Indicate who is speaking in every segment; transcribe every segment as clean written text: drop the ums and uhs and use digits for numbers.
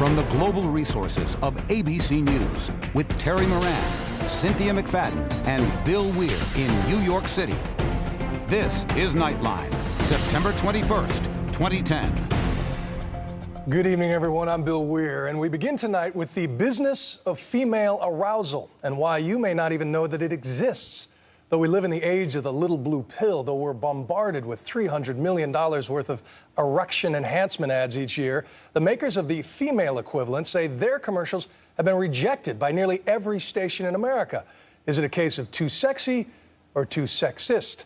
Speaker 1: From the global resources of ABC News with Terry Moran, Cynthia McFadden, and Bill Weir in New York City. This is Nightline, September 21st, 2010.
Speaker 2: Good evening, everyone. I'm Bill Weir, and we begin tonight with the business of female arousal and why you may not even know that it exists. Though we live in the age of the little blue pill, though we're bombarded with $300 million worth of erection enhancement ads each year, the makers of the female equivalent say their commercials have been rejected by nearly every station in America. Is it a case of too sexy or too sexist?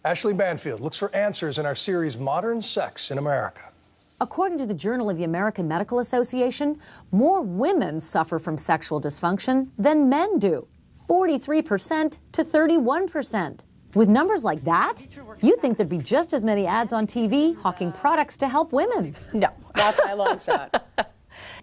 Speaker 2: Ashley Banfield looks for answers in our series Modern Sex in America.
Speaker 3: According to the Journal of the American Medical Association, more women suffer from sexual dysfunction than men do. 43% to 31%. With numbers like that, you'd think there'd be just as many ads on TV hawking products to help women.
Speaker 4: No, not by a long shot.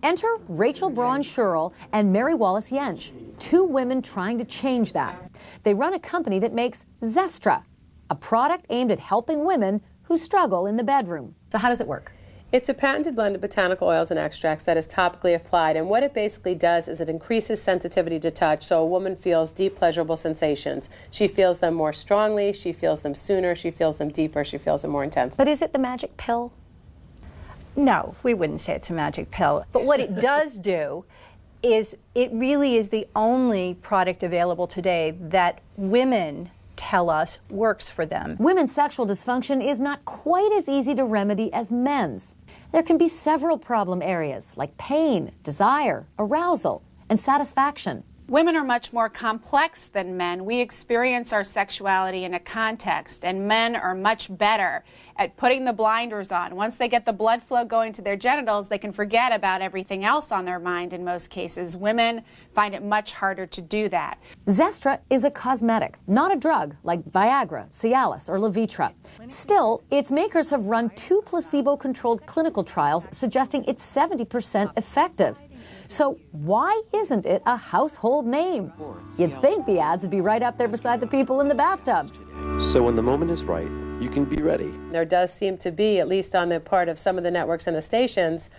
Speaker 3: Enter Rachel Braun-Schurl and Mary Wallace Yench, two women trying to change that. They run a company that makes Zestra, a product aimed at helping women who struggle in the bedroom. So how does it work?
Speaker 4: It's a patented blend of botanical oils and extracts that is topically applied, and what it basically does is it increases sensitivity to touch, so a woman feels deep, pleasurable sensations. She feels them more strongly, she feels them sooner, she feels them deeper, she feels them more intense.
Speaker 5: But is it the magic pill? No, we wouldn't say it's a magic pill. But what it does do is it really is the only product available today that women tell us works for them.
Speaker 3: Women's sexual dysfunction is not quite as easy to remedy as men's. There can be several problem areas like pain, desire, arousal, and satisfaction.
Speaker 6: Women are much more complex than men. We experience our sexuality in a context, and men are much better at putting the blinders on. Once they get the blood flow going to their genitals, they can forget about everything else on their mind in most cases. Women find it much harder to do that.
Speaker 3: Zestra is a cosmetic, not a drug like Viagra, Cialis, or Levitra. Still, its makers have run 2 placebo-controlled clinical trials suggesting it's 70% effective. So why isn't it a household name? You'd think the ads would be right up there beside the people in the bathtubs.
Speaker 7: So when the moment is right, you can be ready.
Speaker 4: There does seem to be, at least on the part of some of the networks and the stations,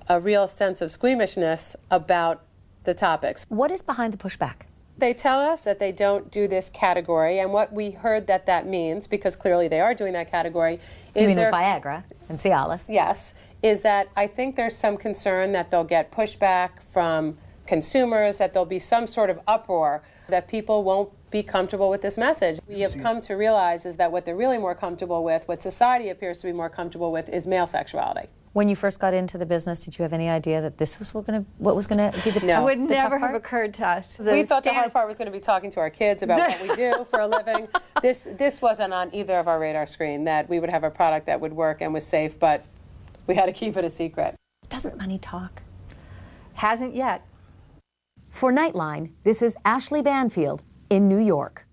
Speaker 4: a real sense of squeamishness about the topics.
Speaker 5: What is behind the pushback?
Speaker 4: They tell us that they don't do this category, and what we heard that means, because clearly they are doing that category, is
Speaker 3: you mean with Viagra and Cialis?
Speaker 4: Yes, is that I think there's some concern that they'll get pushback from consumers, that there'll be some sort of uproar, that people won't be comfortable with this message. We have come to realize is that what they're really more comfortable with, what society appears to be more comfortable with, is male sexuality.
Speaker 3: When you first got into the business, did you have any idea that this was what was going to be the tough?
Speaker 5: It would never have occurred to us.
Speaker 4: We thought the hard part was going to be talking to our kids about what we do for a living. This wasn't on either of our radar screen, that we would have a product that would work and was safe, but we had to keep it a secret.
Speaker 5: Doesn't money talk? Hasn't yet.
Speaker 3: For Nightline, this is Ashley Banfield in New York.